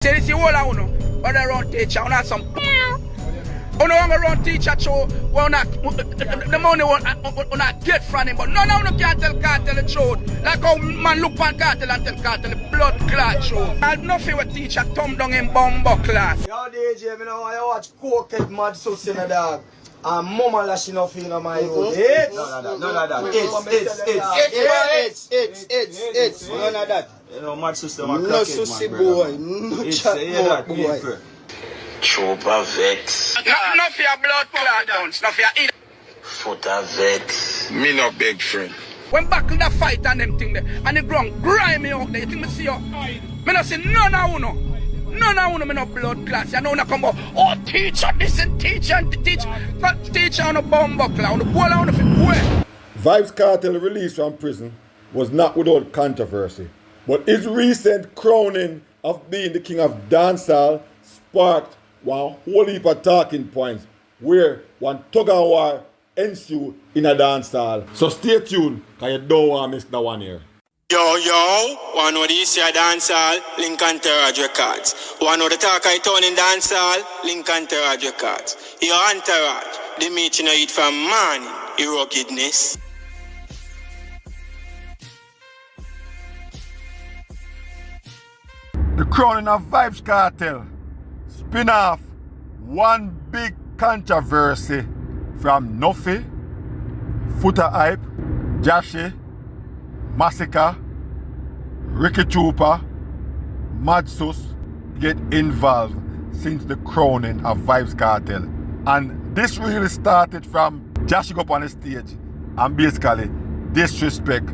Say this is all I know, but I run teacher, I some. I want to run teacher show, the money we not get from him, but none of them can tell Kartel the truth. Like how man look on Kartel and tell Kartel the blood clot show. I have nothing with teacher thumb down in bumbo class. Yo DJ, I watch cokehead mad sus in a dog. And mama lashing off in my road. It's none of that. It's none of that. You know, mad system and no sussy boy, no chat boy. Chupa vex. No for your blood clot downs, no for your eat. Foota vex. Me no big friend. When back in the fight and them thing there, and the ground grimy out there, you think me see you? Me no see none of you no. None of you me no blood class. You know when I come out, oh teacher, this and teacher and teach. But teacher on a bumbo clown, on the ball on the fit. Vybz Kartel released from prison was not without controversy. But his recent crowning of being the king of dancehall sparked one whole heap of talking points where one tug of war ensued in a dancehall. So stay tuned, because you don't want to miss that one here. Yo, one of these here dancehall, Lincoln Terrage Records. One of the talk I turn in dancehall, Lincoln Terrage Records. Your entourage, the meat you know eat from morning, your ruggedness. The crowning of Vybz Kartel spin off one big controversy from Nuffy, Foota Hype, Jashi, Massacre, Ricky Trooper, Madsus get involved since the crowning of Vybz Kartel. And this really started from Jashi go up on the stage and basically disrespect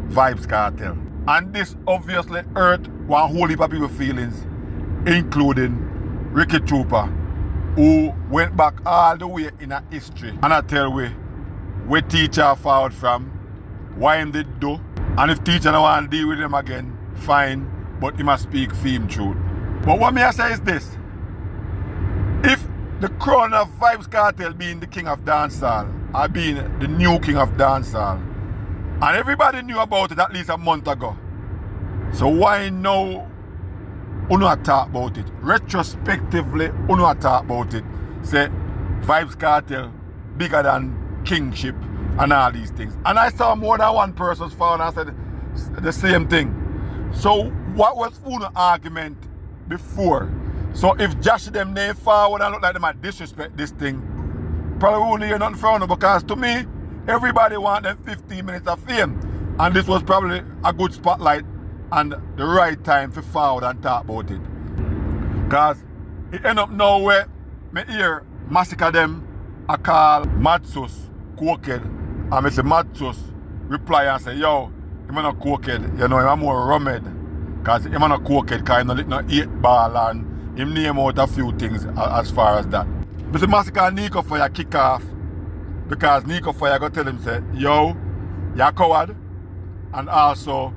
Vybz Kartel. And this obviously hurt one whole heap of people's feelings, including Ricky Trooper, who went back all the way in a history. And I tell we, where teacher forward from, why him did do, and if teacher don't want to deal with him again, fine, but he must speak for him truth. But what me I say is this, if the crown of Vybz Kartel being the king of dancehall, or being the new king of dancehall, and everybody knew about it at least a month ago, so why now you not talk about it? Retrospectively, you not talk about it. Say, Vybz Kartel bigger than kingship and all these things. And I saw more than one person's phone and said the same thing. So what was Uno's argument before? So if Josh them name forward and look like they might disrespect this thing, probably won't hear nothing from them, because to me, everybody want them 15 minutes of fame. And this was probably a good spotlight and the right time for forward and talk about it. Because it end up now where me hear Massacre them I call Madsus cokehead, and I say Madsus reply and say, yo, I'm not cokehead, you know, I'm more rummed. Because I'm not cokehead, because I'm not 8 ball and him name out a few things as far as that. But the Massacre Nico Fire kick off, because Nico Fire go tell him say, yo, you're a coward, and also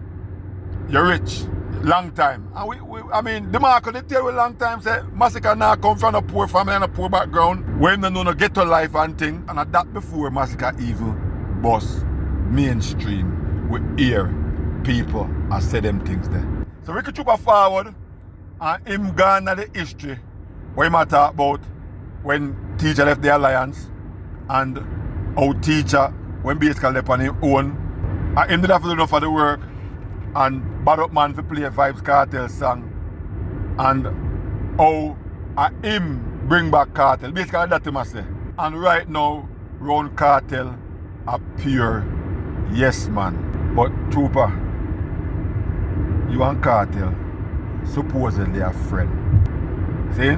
you're rich, long time. And I mean, the market they tell you long time say Massacre now come from a poor family and a poor background, when they know no ghetto life and thing. And that before Massacre even boss mainstream with hear people and say them things there. So Ricky Trooper forward and him gone at the history where he talk about when teacher left the alliance and how teacher when basically left on his own and him did have to do enough of the work and bad up man to play a Vybz Kartel song and how him bring back Kartel. Basically that him I say. And right now round Kartel a pure yes man. But Trooper, you and Kartel supposedly a friend. See?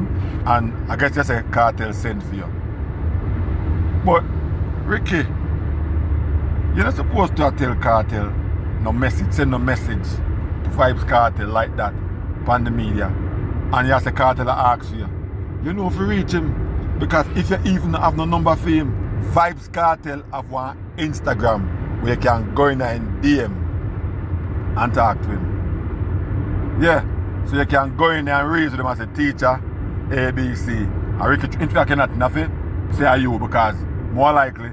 And I guess you say Kartel sent for you. But Ricky, you're not supposed to tell Kartel no message, send no message to Vybz Kartel like that on the media. And you say Kartel asks you. You know if you reach him, because if you even have no number for him, Vybz Kartel have one Instagram where you can go in there and DM and talk to him. Yeah. So you can go in there and raise with them and say, teacher, ABC. And Ricky, if you cannot nothing, say are you, because more likely,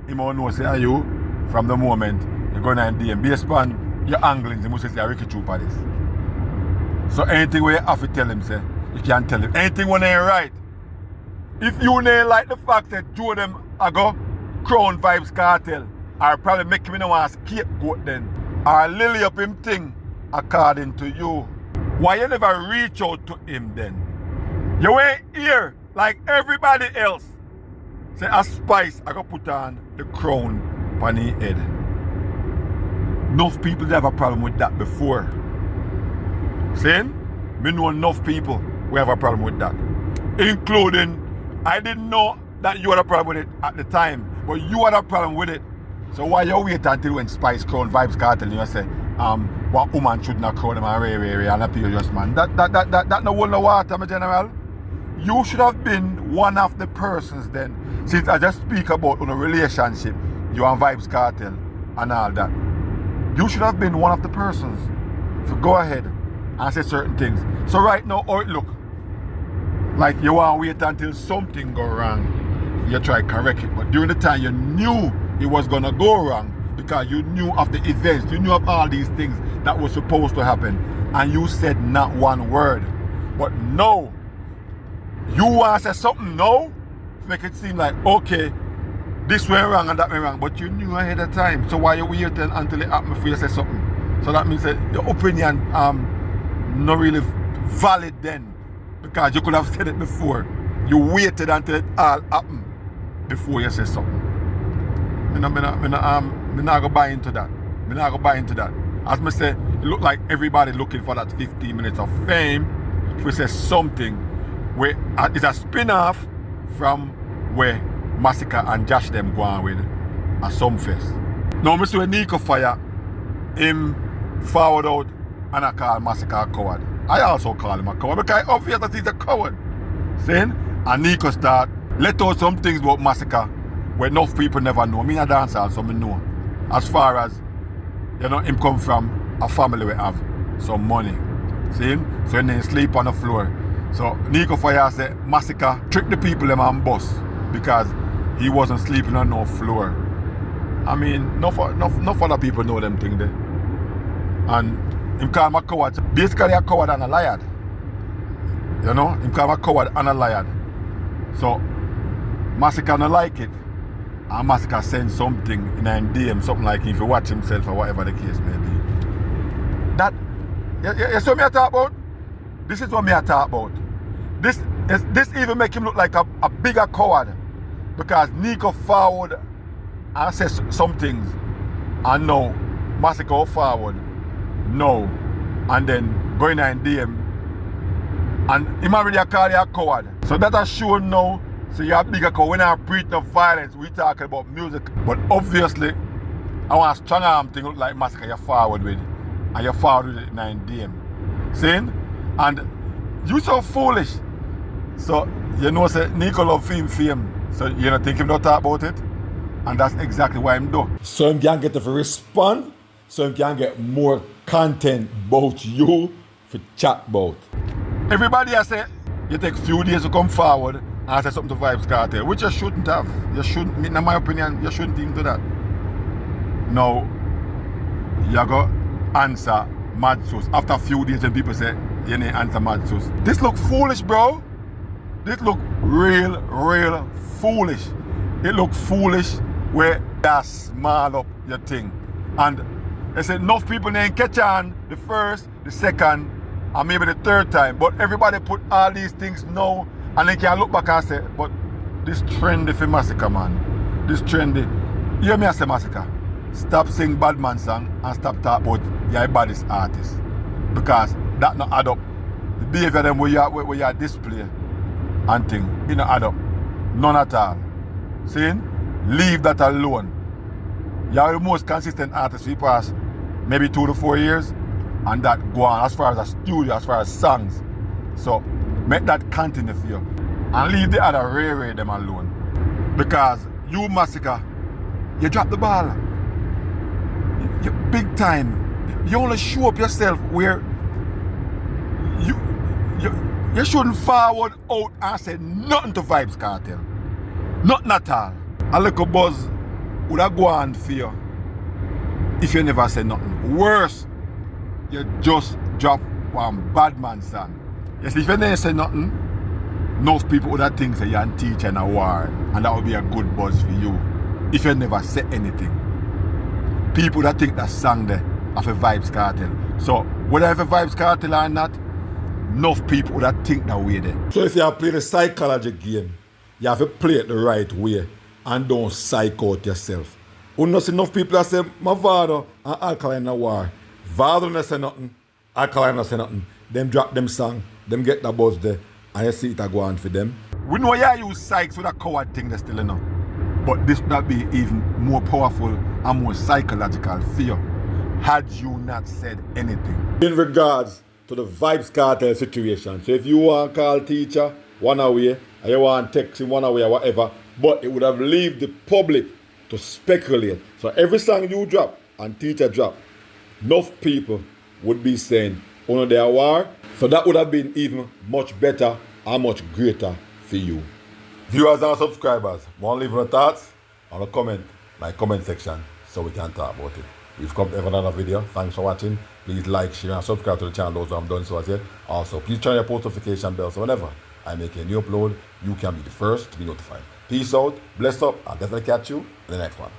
he won't know say are you from the moment you're going and DM. Based on your anglings, you must say Ricky Trooper this. So anything where you have to tell him, say, you can't tell him. Anything when they right. If you ain't like the fact that two of them are go crown Vybz Kartel, or probably make him want to scapegoat then, or lily up him thing according to you. Why you never reach out to him then? You ain't here like everybody else. Say a spice I go put on the crown on his head. Enough people have a problem with that before. Saying? Me know enough people who have a problem with that. Including, I didn't know that you had a problem with it at the time, but you had a problem with it. So why you wait until when Spice crown Vybz Kartel and you say, what woman should not crown him and appear just man. That no hold no water, my general. You should have been one of the persons then. Since I just speak about a relationship, you and Vybz Kartel and all that. You should have been one of the persons. So go ahead and say certain things. So right now, how it look? Like you want to wait until something go wrong. You try to correct it. But during the time you knew it was going to go wrong because you knew of the events, you knew of all these things that were supposed to happen, and you said not one word. But no, you want to say something now to make it seem like, okay, this went wrong and that went wrong, but you knew ahead of time. So why you waiting until it happened before you say something? So that means that your opinion not really valid then, because you could have said it before. You waited until it all happened before you say something. Me not go buy into that. Me not go buy into that. As me say, it look like everybody looking for that 15 minutes of fame. If we say something where it's a spin-off from where Massacre and Josh them go on with a Sumfest. Now me see when Nico fire him forward out and I call Massacre a coward. I also call him a coward because obvious that he's a coward. Saying? And Nico start let out some things about Massacre where enough people never know. Me a dancer, so me know. As far as, you know, him come from a family we have some money. See? So he didn't sleep on the floor. So Nico Fire said Massacre trick the people them on bus because he wasn't sleeping on no floor. I mean, enough other people know them thing there. And him call him a coward. Basically a coward and a liar. You know? Him call him a coward and a liar. So Massacre don't like it. And Massacre send something in a DM, something like if you watch himself or whatever the case may be. That, you see what me talk about? This is what me talk about. This even make him look like a bigger coward. Because Nico forward and says some things. And now, Massacre forward. No. And then going in DM. And him already call you a coward. So that has shown now. So you're a bigger coward. When I preach of violence, we talk about music. But obviously, I want a strong arm thing look like Massacre you're forward with. And you're forward with it in DM. Saying? And you so foolish. So you know say Nico love fame. So you don't think him don't talk about it? And that's exactly why I'm doing. So him can get to respond. So him can get more content about you for chat about. Everybody has said you take few days to come forward and say something to Vybz Kartel, which you shouldn't have. You shouldn't, in my opinion, you shouldn't even do that. Now, you go answer Mad Sauce. After a few days when people say you need answer Mad Sauce. This look foolish, bro. This look real foolish. It look foolish where they small up your thing. And they say enough people ain't catch on the first, the second, and maybe the third time. But everybody put all these things now and they can look back and say, but this trendy for Massacre, man. This trendy. You hear me I say Massacre? Stop sing bad man song and stop talk about your baddest artist. Because that not add up. The behavior them where you display and thing, it not add up. None at all. Saying? Leave that alone. You are the most consistent artist we pass maybe 2 to 4 years and that go on as far as a studio, as far as songs. So make that continue for you. And leave the other Ray them alone. Because you Massacre, you drop the ball. You big time. You only show up yourself where you shouldn't forward out and say nothing to Vybz Kartel. Nothing at all. A little buzz would have go on for you if you never say nothing. Worse, you just drop one bad man song. Yes, if you didn't say nothing, enough people would have think that you're a teacher in a war, and that would be a good buzz for you. If you never say anything. People that think that song there of a Vybz Kartel. So whether it's a Vybz Kartel or not, enough people that think that way there. So if you play the psychology game, you have to play it the right way and don't psych out yourself. You know, enough people that say, my father and Alkaline in the war. Father don't say nothing, Alkaline don't say nothing. Them drop them song, them get the buzz there, and you see it a go on for them. We know you use psychs with a coward thing that's still enough. But this would be even more powerful and more psychological fear had you not said anything. In regards to the Vybz Kartel situation, so if you want to call teacher one away, or you want to text him one away or whatever, but it would have left the public to speculate. So every song you drop and teacher drop, enough people would be saying, oh no, they are war. So that would have been even much better and much greater for you. Viewers and subscribers, want to leave your thoughts on the comment section so we can talk about it. We've come to another video. Thanks for watching. Please like, share and subscribe to the channel, those who have done so as yet. Also, please turn your post notification bell so whenever I make a new upload, you can be the first to be notified. Peace out, bless up, I'll definitely catch you in the next one.